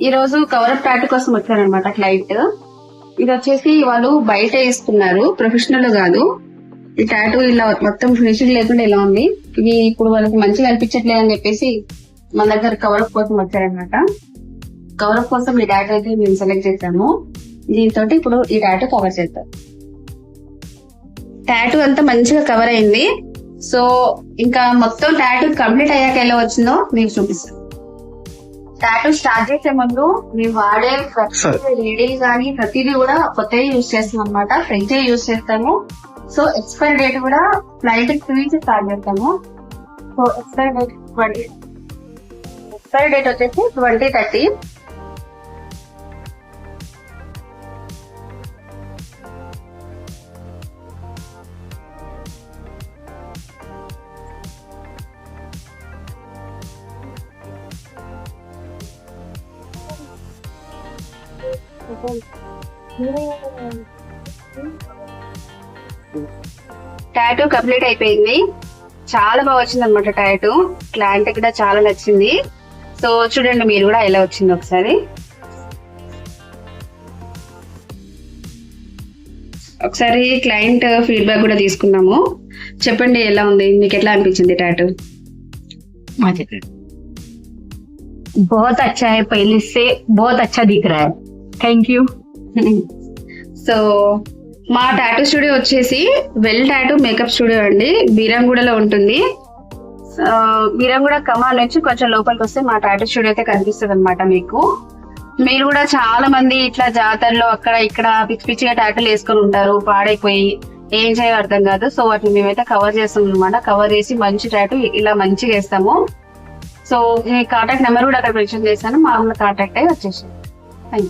ఈ రోజు cover up tattoo కోసం వచ్చారనమాట క్లయింట్. ఇది వచ్చేసి వాళ్ళు బయట వేసుకున్నారు, ప్రొఫెషనల్ కాదు. ఈ టాటూ ఇలా మొత్తం ఫినిషింగ్ లేకుండా ఇలా ఉంది. ఇది ఇప్పుడు వాళ్ళకి మంచిగా అనిపించట్లేదు అని చెప్పేసి మన దగ్గర కవర్ అప్ కోసం వచ్చారనమాట. కవర్ అప్ కోసం ఈ టాటూ అయితే మేము సెలెక్ట్ చేసాము. దీంతో ఇప్పుడు ఈ టాటూ కవర్ చేద్దాం. టాటూ అంతా మంచిగా కవర్ అయింది. సో ఇంకా మొత్తం టాటూ కంప్లీట్ అయ్యాక ఎలా వచ్చిందో మీకు చూపిస్తాను. టాటూ స్టార్ట్ చేసే ముందు మేము వాడే రెడీ కానీ ప్రతిదీ కూడా కొత్తవి యూజ్ చేస్తాం అనమాట. ఫ్రెంచ్ యూజ్ చేస్తాము. సో ఎక్స్పైరీ డేట్ కూడా క్లయింట్ చూపించి స్టార్ట్ చేస్తాము. సో ఎక్స్పైరీ డేట్ వచ్చేసి 2030. టాటూ కంప్లీట్ అయిపోయింది. చాలా బాగా వచ్చింది అనమాట టాటూ. క్లయింట్ కూడా చాలా నచ్చింది. సో చూడండి మీరు కూడా ఎలా వచ్చింది ఒకసారి. ఒకసారి క్లయింట్ ఫీడ్బ్యాక్ కూడా తీసుకున్నాము. చెప్పండి ఎలా ఉంది, మీకు ఎట్లా అనిపించింది టాటూ? बहुत अच्छा है, पहले से बहुत अच्छा दिख रहा है. Thank you. సో మా టాటూ స్టూడియో వచ్చేసి వెల్ టాటూ మేకప్ స్టూడియో అండి, బీరంగూడలో ఉంటుంది. బీరంగూడ కమాన్ నుంచి కొంచెం లోపలికి వస్తే మా టాటూ స్టూడియో అయితే కనిపిస్తుంది అనమాట మీకు. మీరు కూడా చాలా మంది ఇట్లా జాతరలో అక్కడ ఇక్కడ పిచ్చి పిచ్చిగా టాటూలు వేసుకొని ఉంటారు, పాడైపోయి ఏం చేయాలో అర్థం కాదు. సో వాటిని మేమైతే కవర్ చేస్తాం అనమాట. కవర్ చేసి మంచి టాటూ ఇలా మంచిగా వేస్తాము. సో మీ కాంటాక్ట్ నెంబర్ కూడా అక్కడ మెన్షన్ చేశాను, మా కాంటాక్ట్ అయ్యి వచ్చేసి